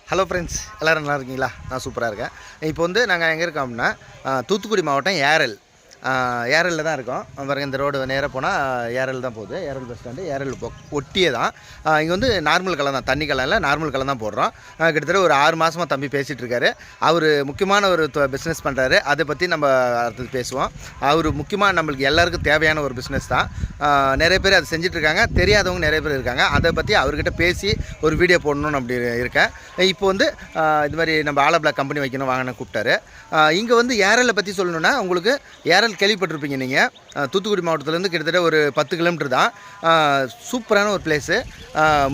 Hello friends, எல்லோரும் நல்லா இருக்கீங்களா? நான் சூப்பராக இருக்கேன். இப்போ வந்து நாங்கள் எங்கே இருக்கோம்னா தூத்துக்குடி மாவட்டம் ஏரலில் தான் இருக்கோம். பாருங்கள், இந்த ரோடு நேராக போனால் ஏரல் தான் போகுது. ஏரல் பஸ் ஸ்டாண்டு, ஏரல் ஒட்டியே தான். இங்கே வந்து நார்மல் கலர் தான், தண்ணி கலரில் நார்மல் கலர் தான் போடுறோம். கிட்டத்தட்ட ஒரு 6 மாதமாக தம்பி பேசிகிட்டு இருக்காரு. அவர் முக்கியமான ஒரு பிஸ்னஸ் பண்ணுறாரு. அதை பற்றி நம்ம அடுத்தது பேசுவோம். அவர் முக்கியமாக நம்மளுக்கு எல்லாருக்கும் தேவையான ஒரு பிஸ்னஸ் தான். நிறைய பேர் அதை செஞ்சிட்ருக்காங்க, தெரியாதவங்க நிறைய பேர் இருக்காங்க. அதை பற்றி அவர்கிட்ட பேசி ஒரு வீடியோ போடணும்னு அப்படி இருக்கேன். இப்போ வந்து இது மாதிரி நம்ம ஆலோ பிளாக் கம்பெனி வைக்கணும் வாங்கின கூப்பிட்டாரு. இங்கே வந்து ஏரலை பற்றி சொல்லணுன்னா, உங்களுக்கு ஏரல் கேள்விப்பட்டிருப்பீங்க நீங்கள். தூத்துக்குடி மாவட்டத்துலேருந்து கிட்டத்தட்ட ஒரு 10 கிலோமீட்டர் தான். சூப்பரான ஒரு பிளேஸு.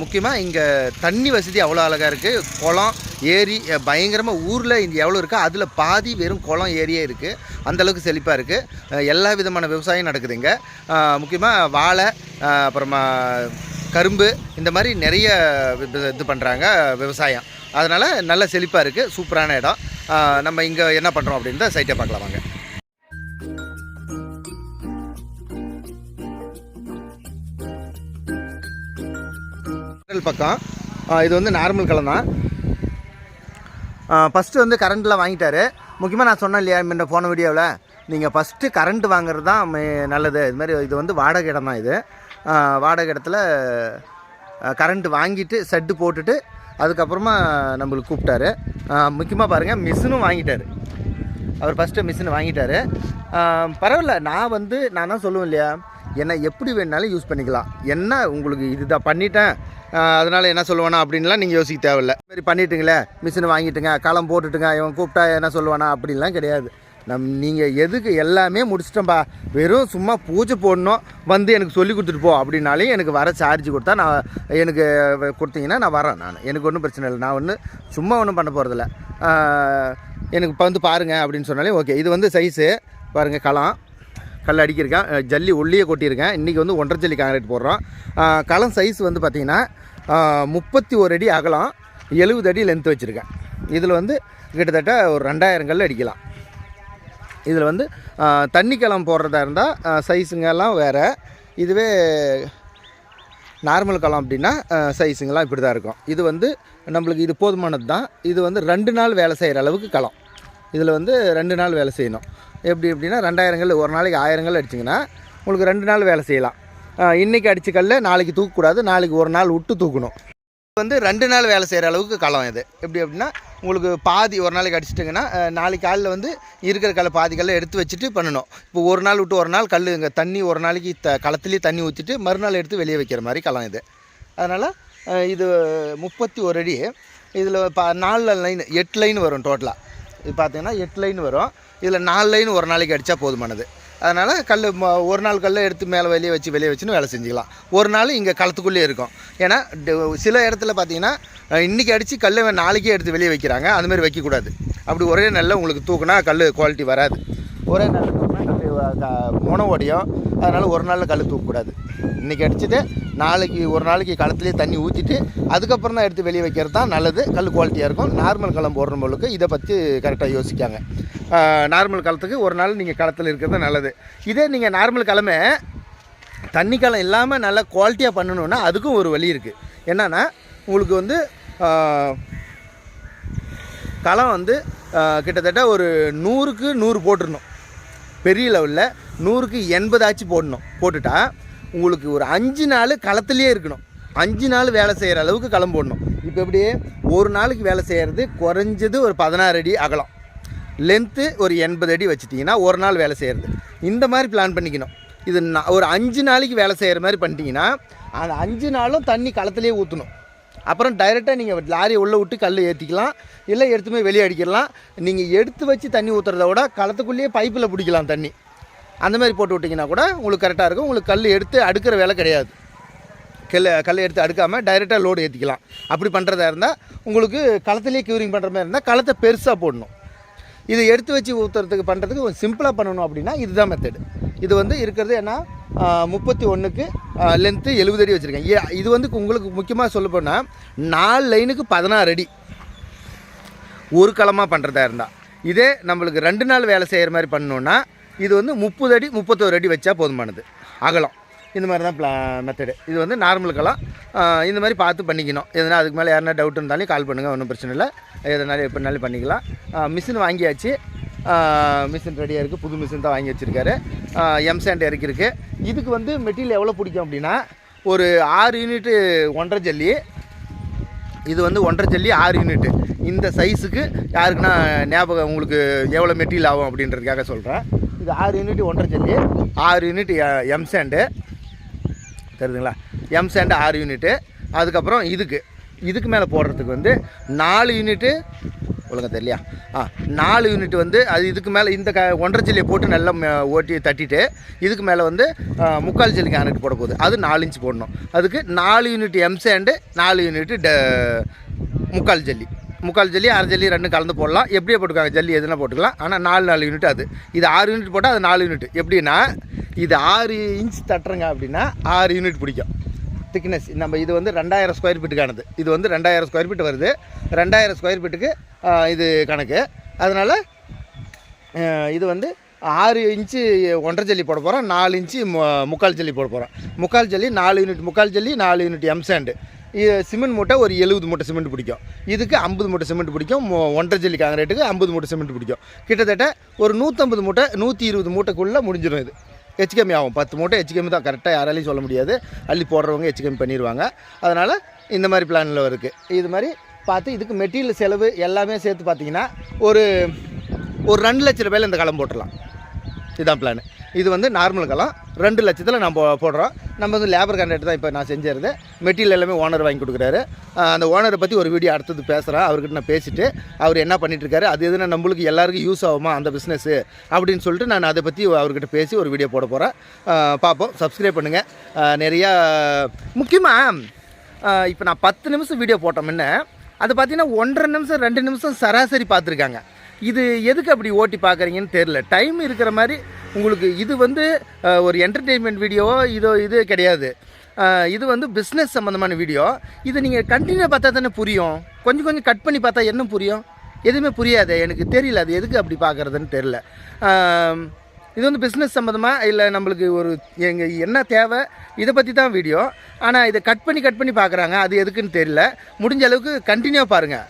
முக்கியமாக இங்கே தண்ணி வசதி அவ்வளோ அழகாக இருக்குது. குளம், ஏரி பயங்கரமாக ஊரில் இங்கே எவ்வளோ இருக்கோ அதில் பாதி வெறும் குளம், ஏரியே இருக்குது. அந்தளவுக்கு செழிப்பாக இருக்குது. எல்லா விதமான விவசாயம் நடக்குது இங்கே. முக்கியமாக வாழை, அப்புறமா கரும்பு, இந்த மாதிரி நிறைய இது பண்ணுறாங்க விவசாயம். அதனால் நல்ல செழிப்பாக இருக்குது. சூப்பரான இடம். நம்ம இங்கே என்ன பண்ணுறோம் அப்படின்றத சைட்டை பார்க்கலாம் வாங்க. பக்கம் இது வந்து நார்மல் கலம் தான். ஃபஸ்ட்டு வந்து கரண்ட்லாம் வாங்கிட்டாரு. முக்கியமாக நான் சொன்னேன் இல்லையா இந்த போன வீடியோவில், நீங்கள் ஃபஸ்ட்டு கரண்ட் வாங்குறது தான் நல்லது. இதுமாதிரி இது வந்து வாடகை இடம் தான். இது வாடகை இடத்துல கரண்ட்டு வாங்கிட்டு செட்டு போட்டுட்டு அதுக்கப்புறமா நம்மளுக்கு கூப்பிட்டாரு. முக்கியமாக பாருங்கள், மிஷினும் வாங்கிட்டார். அவர் ஃபஸ்ட்டு மிஷின் வாங்கிட்டார். பரவாயில்ல. நான் தான் சொல்லுவேன் இல்லையா, என்ன எப்படி வேணுனாலும் யூஸ் பண்ணிக்கலாம். என்ன உங்களுக்கு இதுதான் பண்ணிட்டேன் அதனால் என்ன சொல்லுவானா அப்படின்லாம் நீங்கள் யோசிக்க தேவையில்லை. இதுமாதிரி பண்ணிட்டுங்களே, மிஷின் வாங்கிட்டுங்க, களம் போட்டுட்டுங்க, இவன் கூப்பிட்டா என்ன சொல்லுவானா அப்படின்லாம் கிடையாது. நீங்கள் எதுக்கு எல்லாமே முடிச்சிட்டோம்பா, வெறும் சும்மா பூஜை போடணும், வந்து எனக்கு சொல்லி கொடுத்துட்டு போ அப்படின்னாலே எனக்கு வர சார்ஜ் கொடுத்தா எனக்கு கொடுத்தீங்கன்னா நான் வரேன். எனக்கு ஒன்றும் பிரச்சனை இல்லை. நான் சும்மா ஒன்றும் பண்ண போகிறதில்ல. எனக்கு இப்போ வந்து பாருங்கள் அப்படின்னு சொன்னாலே ஓகே. இது வந்து சைஸு பாருங்கள், கல் அடிக்கிருக்கேன், ஜல்லி உள்ளே கொட்டியிருக்கேன். இன்றைக்கி வந்து 1.5 ஜல்லி காங்கிரீட் போடுறோம். களம் சைஸ் வந்து பார்த்திங்கன்னா 31 அடி அகலம், 70 அடி லென்த் வச்சுருக்கேன். இதில் வந்து கிட்டத்தட்ட ஒரு 2000 கல் அடிக்கலாம். இதில் வந்து தண்ணி களம் போடுறதா இருந்தால் சைஸுங்கெல்லாம் வேறு. இதுவே நார்மல் களம் அப்படின்னா சைஸுங்கெல்லாம் இப்படி தான் இருக்கும். இது வந்து நம்மளுக்கு இது போதுமானது தான். இது வந்து 2 நாள் வேலை செய்கிற அளவுக்கு களம். இதில் வந்து 2 நாள் வேலை செய்யணும். எப்படின்னா 2000 கல் ஒரு நாளைக்கு 1000 கல் அடிச்சிங்கன்னா உங்களுக்கு 2 நாள் வேலை செய்யலாம். இன்றைக்கி அடித்த கல் நாளைக்கு தூக்கக்கூடாது, நாளைக்கு ஒரு நாள் விட்டு தூக்கணும். இது வந்து 2 நாள் வேலை செய்கிற அளவுக்கு களம் இது. அப்படின்னா உங்களுக்கு பாதி ஒரு நாளைக்கு அடிச்சிட்டிங்கன்னா நாளைக்கு காலில் வந்து இருக்கிற பாதி கல்லை எடுத்து வச்சுட்டு பண்ணணும். இப்போ ஒரு நாள் விட்டு ஒரு நாள் கல் இங்கே தண்ணி ஒரு நாளைக்கு களத்துலேயே தண்ணி ஊற்றிட்டு மறுநாள் எடுத்து வெளியே வைக்கிற மாதிரி களம் இது. அதனால் இது 31 அடி. இதில் 4 லைன் 8 லைன் வரும் டோட்டலாக. இது பார்த்தீங்கன்னா 8 லைன் வரும். இதில் 4 லைன் ஒரு நாளைக்கு அடித்தா போதுமானது. அதனால் ஒரு நாள் கல்லை எடுத்து மேலே வெளியே வச்சுன்னு வேலை செஞ்சுக்கலாம். ஒரு நாள் இங்கே களத்துக்குள்ளே இருக்கும். ஏன்னா சில இடத்துல பார்த்தீங்கன்னா இன்றைக்கி அடித்து கல்லை நாளைக்கே எடுத்து வெளியே வைக்கிறாங்க. அதுமாதிரி வைக்கக்கூடாது. அப்படி ஒரே நாளில் உங்களுக்கு தூக்குனா கல் குவாலிட்டி வராது. ஒரே நாளில் தூக்குனா கல் முனை ஓடியும். அதனால் ஒரு நாளில் கல் தூக்கக்கூடாது. இன்றைக்கி அடிச்சுட்டு ஒரு நாளைக்கு களத்துலேயே தண்ணி ஊற்றிட்டு அதுக்கப்புறம் தான் எடுத்து வெளியே வைக்கிறது தான் நல்லது. கல் குவாலிட்டியாக இருக்கும். நார்மல் களம் போடுறவங்களுக்கு இதை பற்றி கரெக்டாக யோசிக்காங்க. நார்மல் களத்துக்கு ஒரு நாள் நீங்கள் களத்தில் இருக்கிறது நல்லது. இதே நீங்கள் நார்மல் களமே தண்ணி களம் இல்லாமல் நல்லா குவாலிட்டியாக பண்ணணுன்னா அதுக்கும் ஒரு வழி இருக்குது. என்னென்னா உங்களுக்கு வந்து களம் வந்து கிட்டத்தட்ட ஒரு 100க்கு 100 போட்டுடணும். பெரிய லெவலில் 100க்கு 80 ஆச்சு போட்டுட்டா உங்களுக்கு ஒரு 5 நாள் களத்துலேயே இருக்கணும். 5 நாள் வேலை செய்கிற அளவுக்கு களம் போடணும். இப்போ எப்படியே ஒரு நாளைக்கு வேலை செய்கிறது குறைஞ்சது ஒரு 16 அடி அகலம், லென்த்து ஒரு 80 அடி வச்சுட்டிங்கன்னா ஒரு நாள் வேலை செய்கிறது. இந்த மாதிரி பிளான் பண்ணிக்கணும். இது ஒரு 5 நாளைக்கு வேலை செய்கிற மாதிரி பண்ணிட்டீங்கன்னா அந்த 5 நாளும் தண்ணி களத்துலேயே ஊற்றணும். அப்புறம் டைரெக்டாக நீங்கள் லாரியை உள்ளே விட்டு கல் ஏற்றிக்கலாம், இல்லை எடுத்து போய் வெளியே அடிக்கலாம். நீங்கள் எடுத்து வச்சு தண்ணி ஊற்றுறத விட களத்துக்குள்ளேயே பைப்பில் பிடிக்கலாம் தண்ணி. அந்த மாதிரி போட்டு விட்டிங்கன்னா கூட உங்களுக்கு கரெக்டாக இருக்கும். உங்களுக்கு கல் எடுத்து அடுக்கிற வேலை கிடையாது. கல் எடுத்து அடுக்காமல் டைரெக்டாக லோடு ஏற்றிக்கலாம். அப்படி பண்ணுறதா இருந்தால் உங்களுக்கு களத்துலேயே க்யூரிங் பண்ணுற மாதிரி இருந்தால் களத்தை பெருசாக போடணும். இது எடுத்து வச்சு ஊற்றுறதுக்கு பண்ணுறதுக்கு கொஞ்சம் சிம்பிளாக பண்ணணும் அப்படின்னா இதுதான் மெத்தடு. இது வந்து இருக்கிறது ஏன்னா 31க்கு லென்த்து 70 அடி வச்சுருக்கேன். இது வந்து உங்களுக்கு முக்கியமாக சொல்ல போனால் 4 லைனுக்கு 16 அடி ஒரு களமாக பண்ணுறதா இருந்தால். இதே நம்மளுக்கு 2 நாள் வேலை செய்கிற மாதிரி பண்ணணுன்னா இது வந்து 30 அடி 31 அடி வச்சா போதுமானது அகலம். இந்த மாதிரி தான் மெத்தடு. இது வந்து நார்மல் களம். இந்த மாதிரி பார்த்து பண்ணிக்கணும். எதனா அதுக்கு மேலே யாருனா டவுட் இருந்தாலும் கால் பண்ணுங்கள், ஒன்றும் பிரச்சனை இல்லை. எதனாலும் எப்படினாலும் பண்ணிக்கலாம். மிஷின் வாங்கியாச்சு. மிஷின் ரெடியாக இருக்குது. புது மிஷின் தான் வாங்கி வச்சுருக்காரு. எம்சாண்ட் இறக்கிருக்கு. இதுக்கு வந்து மெட்டீரியல் எவ்வளோ பிடிக்கும் அப்படின்னா, ஒரு 6 யூனிட்டு 1.5 ஜல்லி. இது வந்து 1.5 ஜல்லி 6 யூனிட்டு. இந்த சைஸுக்கு யாருக்குன்னா ஞாபகம் உங்களுக்கு எவ்வளோ மெட்டீரியல் ஆகும் அப்படின்றதுக்காக சொல்கிறேன். இது 6 யூனிட் 1.5 ஜல்லி, 6 யூனிட் எம்சாண்டு தெரியுதுங்களா? M sand 6 unit. அதுக்கப்புறம் இதுக்கு மேலே போடுறதுக்கு வந்து 4 யூனிட்டு ஒழுங்காக தெரியலையா? 4 யூனிட் வந்து அது இதுக்கு மேலே இந்த 1.5 ஜல்லியை போட்டு நல்லா ஓட்டி தட்டிட்டு இதுக்கு மேலே வந்து 3/4 ஜல்லி கான்கிரீட் போட போகுது. அது 4 இன்ச் போடணும். அதுக்கு 4 யூனிட் எம்சாண்டு, 4 யூனிட் 3/4 ஜல்லி. 3/4 ஜல்லி 1/2 ஜல்லி 2 கலந்து போடலாம். எப்படியே போட்டுக்காங்க, ஜல்லி எதுனா போட்டுக்கலாம். ஆனால் 4 யூனிட் அது. இது 6 யூனிட் போட்டால் அது 4 யூனிட். எப்படின்னா இது 6 இன்ச் தட்டுறங்க அப்படின்னா 6 யூனிட் பிடிக்கும் திக்னஸ். நம்ம இது வந்து 2000 ஸ்கொயர் ஃபீட்டுக்கானது. இது வந்து 2000 ஸ்கொயர் ஃபீட் வருது. 2000 ஸ்கொயர் ஃபீட்டுக்கு இது கணக்கு. அதனால் இது வந்து 6 இன்ச்சு 1.5 ஜல்லி போட போகிறோம். 4 இன்ச்சு 3/4 ஜல்லி போட போகிறோம். 3/4 ஜல்லி 4 யூனிட் 3/4 ஜல்லி 4 யூனிட் எம்சாண்டு. சிமெண்ட் மூட்டை ஒரு 70 மூட்டை சிமெண்ட் பிடிக்கும். இதுக்கு 50 மூட்டை சிமெண்ட் பிடிக்கும். 1.5 ஜல்லி காங்கிரீட்டுக்கு 50 மூட்டை சிமெண்ட் பிடிக்கும். கிட்டத்தட்ட ஒரு 150 மூட்டை 120 மூட்டைக்குள்ளே முடிஞ்சிடும். இது ஹெச் கம்மி ஆகும். 10 மூட்டை ஹெச் கம்மி தான். கரெக்டாக யாராலையும் சொல்ல முடியாது. அள்ளி போடுறவங்க ஹெச் கம்மி பண்ணிடுவாங்க. அதனால் இந்த மாதிரி பிளானில் இருக்குது. இது மாதிரி பார்த்து இதுக்கு மெட்டீரியல் செலவு எல்லாமே சேர்த்து பார்த்தீங்கன்னா ஒரு 2 லட்ச ரூபாயில் இந்த களம் போட்டுடலாம். இதுதான் பிளான். இது வந்து நார்மல் களம் 2 லட்சத்தில் நம்ம போடுறோம். நம்ம வந்து லேபர் கான்ட்ராக்ட் தான் இப்போ நான் செஞ்சுருது. மெட்டீரியல் எல்லாமே ஓனர் வாங்கி கொடுக்குறாரு. அந்த ஓனரை பற்றி ஒரு வீடியோ அடுத்தது பேசுகிறேன். அவர்கிட்ட நான் பேசிவிட்டு அவர் என்ன பண்ணிகிட்ருக்காரு, அது எதுனா நம்மளுக்கு எல்லாருக்கும் யூஸ் ஆகுமா அந்த பிஸ்னஸ்ஸு அப்படின்னு சொல்லிட்டு நான் அதை பற்றி அவர்கிட்ட பேசி ஒரு வீடியோ போட போகிறேன். பார்ப்போம். சப்ஸ்கிரைப் பண்ணுங்கள். நிறையா முக்கியமாக இப்போ நான் 10 நிமிஷம் வீடியோ போட்டோம் முன்ன, அது பார்த்தீங்கன்னா 1.5 நிமிஷம் 2 நிமிஷம் சராசரி பார்த்துருக்காங்க. இது எதுக்கு அப்படி ஓட்டி பார்க்குறீங்கன்னு தெரில. டைம் இருக்கிற மாதிரி உங்களுக்கு இது வந்து ஒரு என்டர்டெயின்மெண்ட் வீடியோவோ இது கிடையாது. இது வந்து பிஸ்னஸ் சம்மந்தமான வீடியோ. இது நீங்கள் கண்டினியூ பார்த்தா தானே புரியும். கொஞ்சம் கட் பண்ணி பார்த்தா என்ன புரியும்? எதுவுமே புரியாது. எனக்கு தெரியல அது எதுக்கு அப்படி பார்க்குறதுன்னு தெரில. இது வந்து பிஸ்னஸ் சம்மந்தமாக இல்லை நம்மளுக்கு ஒரு என்ன தேவை இதை பற்றி தான் வீடியோ. ஆனால் இதை கட் பண்ணி பார்க்குறாங்க. அது எதுக்குன்னு தெரியல. முடிஞ்ச அளவுக்கு கண்டினியூ பாருங்கள்.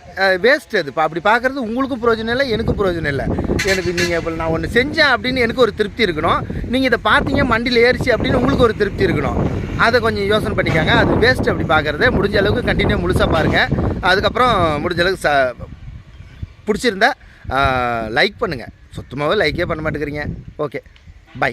வேஸ்ட் அது. இப்போ அப்படி பார்க்குறது உங்களுக்கும் பிரயோஜனம் இல்லை, எனக்கும் பிரயோஜனம் இல்லை. எனக்கு நீங்கள் இப்போ நான் ஒன்று செஞ்சேன் அப்படின்னு எனக்கு ஒரு திருப்தி இருக்கணும். நீங்கள் இதை பார்த்தீங்க மண்டியில் ஏறிச்சு அப்படின்னு உங்களுக்கு ஒரு திருப்தி இருக்கணும். அதை கொஞ்சம் யோசனை பண்ணிக்காங்க. அது வேஸ்ட் அப்படி பார்க்குறது. முடிஞ்ச அளவுக்கு கண்டினியூ முழுசாக பாருங்கள். அதுக்கப்புறம் முடிஞ்ச அளவுக்கு பிடிச்சிருந்தா லைக் பண்ணுங்கள். சுத்தமாகவே லைக்கே பண்ண மாட்டேங்கிறீங்க. Okay, by.